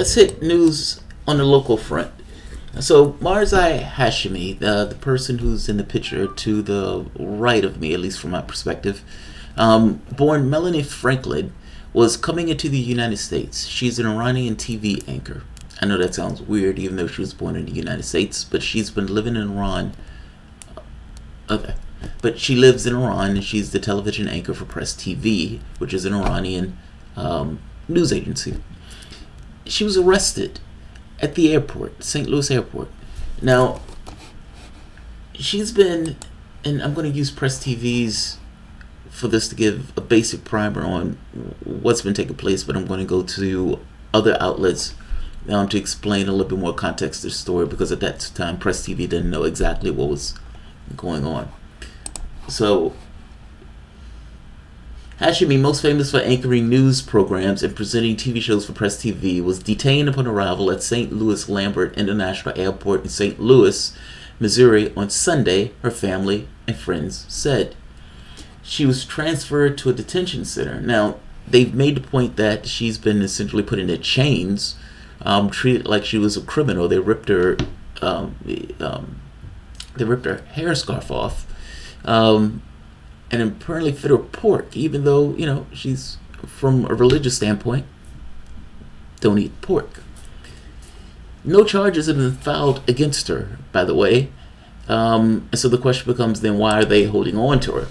let's hit news on the local front. So Marzieh Hashemi, the person who's in the picture to the right of me, at least from my perspective, born Melanie Franklin, was coming into the United States. She's an Iranian TV anchor. I know that sounds weird, even though she was born in the United States, but she's been living in Iran. Okay. But she lives in Iran, and she's the television anchor for Press TV, which is an Iranian news agency. She was arrested at the airport, St. Louis airport. Now, she's been, and I'm going to use Press TV's for this to give a basic primer on what's been taking place, but I'm going to go to other outlets to explain a little bit more context to the story, because at that time Press TV didn't know exactly what was going on. So Hashemi, most famous for anchoring news programs and presenting TV shows for Press TV, was detained upon arrival at St. Louis Lambert International Airport in St. Louis, Missouri on Sunday, her family and friends said. She was transferred to a detention center. Now, they've made the point that she's been essentially put into chains, treated like she was a criminal. They ripped her hair scarf off, and apparently fed her pork, even though, you know, she's, from a religious standpoint, don't eat pork. No charges have been filed against her, by the way, and so the question becomes then, why are they holding on to her?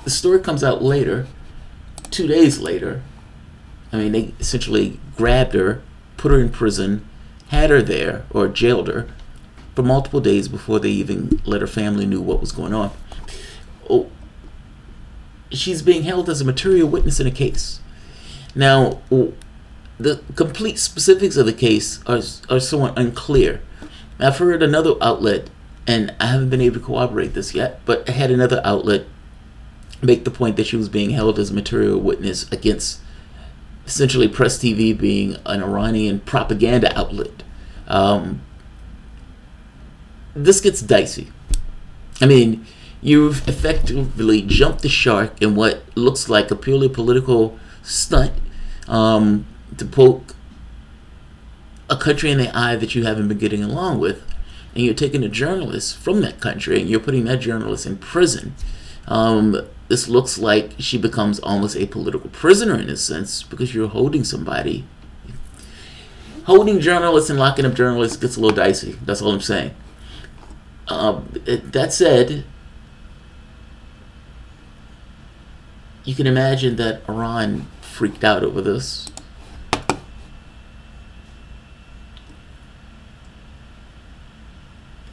The story comes out later, 2 days later. I mean, they essentially grabbed her, put her in prison, had her there, or jailed her, for multiple days before they even let her family knew what was going on. Oh, she's being held as a material witness in a case. Now, the complete specifics of the case are somewhat unclear. I've heard another outlet, and I haven't been able to corroborate this yet, but I had another outlet make the point that she was being held as a material witness against essentially Press TV being an Iranian propaganda outlet. This gets dicey. I mean, you've effectively jumped the shark in what looks like a purely political stunt to poke a country in the eye that you haven't been getting along with, and you're taking a journalist from that country and you're putting that journalist in prison. This looks like she becomes almost a political prisoner in a sense, because you're holding somebody. Holding journalists and locking up journalists gets a little dicey. That's all I'm saying. That said, you can imagine that Iran freaked out over this.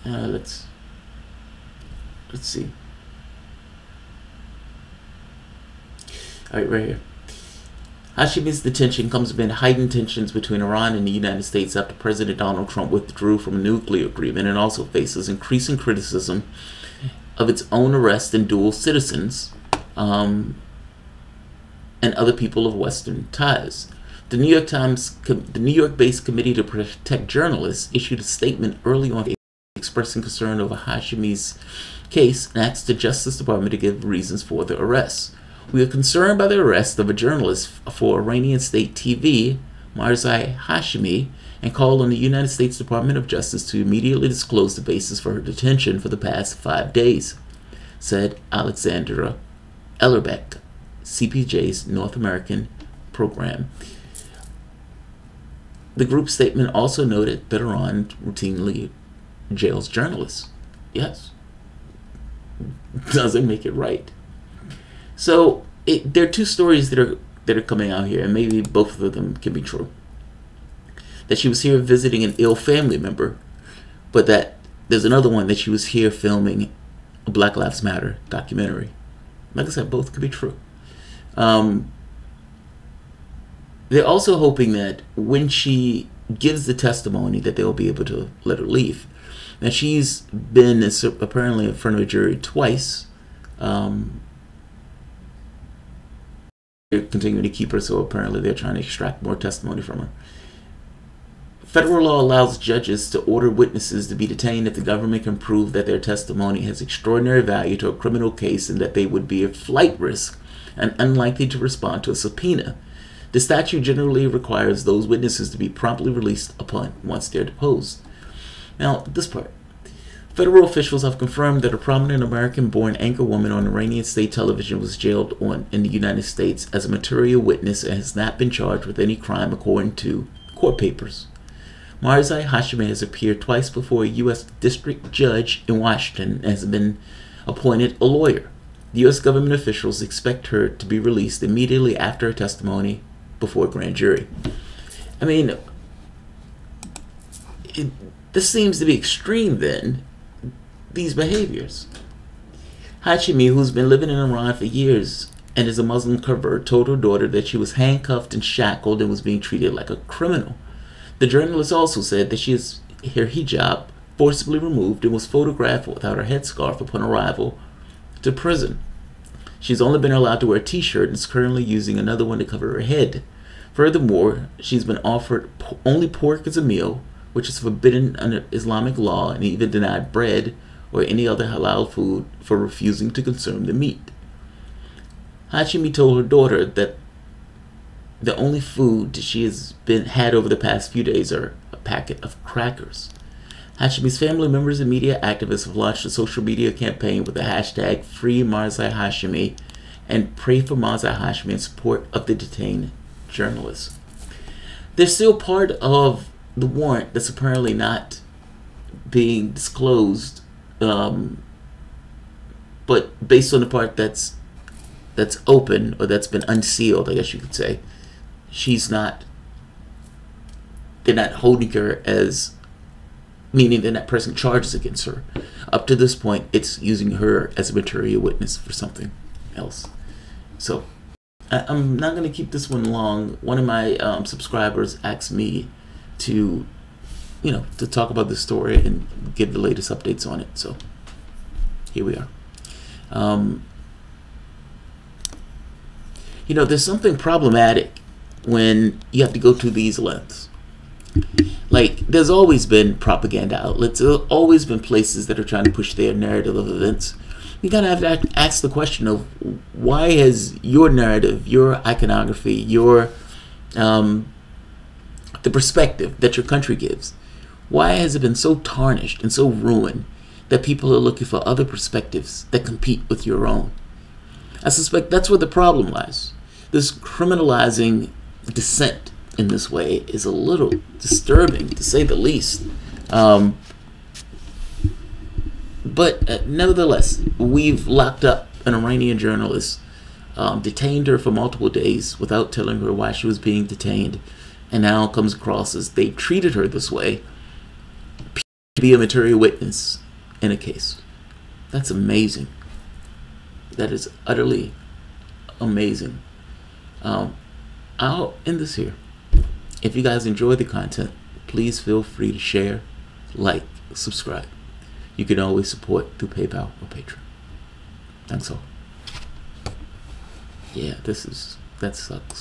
Let's see. All right, right here. Hashemi's detention comes amid heightened tensions between Iran and the United States after President Donald Trump withdrew from a nuclear agreement, and also faces increasing criticism of its own arrest and dual citizens and other people of Western ties. The New York-based Committee to Protect Journalists issued a statement early on expressing concern over Hashemi's case and asked the Justice Department to give reasons for the arrest. We are concerned by the arrest of a journalist for Iranian state TV, Marzieh Hashemi, and call on the United States Department of Justice to immediately disclose the basis for her detention for the past 5 days, said Alexandra Ellerbeck, CPJ's North American program. The group statement also noted that Iran routinely jails journalists. Yes. Doesn't make it right. So there are two stories that are coming out here, and maybe both of them can be true. That she was here visiting an ill family member, but that there's another one that she was here filming a Black Lives Matter documentary. Like I said, both could be true. They're also hoping that when she gives the testimony that they'll be able to let her leave. Now, she's been apparently in front of a jury twice. They're continuing to keep her, so apparently they're trying to extract more testimony from her. Federal law allows judges to order witnesses to be detained if the government can prove that their testimony has extraordinary value to a criminal case and that they would be a flight risk and unlikely to respond to a subpoena. The statute generally requires those witnesses to be promptly released upon once they're deposed. Now, this part. Federal officials have confirmed that a prominent American-born anchor woman on Iranian state television was jailed in the United States as a material witness and has not been charged with any crime according to court papers. Marzieh Hashemi has appeared twice before a U.S. district judge in Washington and has been appointed a lawyer. The U.S. government officials expect her to be released immediately after her testimony before a grand jury. I mean, this seems to be extreme then, these behaviors. Hashemi, who's been living in Iran for years and is a Muslim convert, told her daughter that she was handcuffed and shackled and was being treated like a criminal. The journalist also said that she has her hijab forcibly removed and was photographed without her headscarf upon arrival to prison. She's only been allowed to wear a t-shirt and is currently using another one to cover her head. Furthermore, she's been offered only pork as a meal, which is forbidden under Islamic law, and even denied bread or any other halal food for refusing to consume the meat. Hashemi told her daughter that the only food she has had over the past few days are a packet of crackers. Hashemi's family members and media activists have launched a social media campaign with the hashtag Free Marzieh Hashemi and Pray for Marzieh Hashemi in support of the detained journalists. They're still part of the warrant that's apparently not being disclosed, but based on the part that's open, or that's been unsealed, I guess you could say, they're not holding her as, meaning that that person charges against her. Up to this point, it's using her as a material witness for something else. So I'm not going to keep this one long. One of my subscribers asked me to talk about this story and give the latest updates on it. So here we are. There's something problematic when you have to go to these lengths. Like, there's always been propaganda outlets. There's always been places that are trying to push their narrative of events. You gotta have to ask the question of, why has your narrative, your iconography, your the perspective that your country gives, why has it been so tarnished and so ruined that people are looking for other perspectives that compete with your own? I suspect that's where the problem lies. This criminalizing dissent in this way is a little disturbing, to say the least. But nevertheless, we've locked up an Iranian journalist, detained her for multiple days without telling her why she was being detained, and now it comes across as they treated her this way to be a material witness in a case. That's amazing. That is utterly amazing. I'll end this here. If you guys enjoy the content, please feel free to share, like, subscribe. You can always support through PayPal or Patreon. Thanks all. Yeah, that sucks.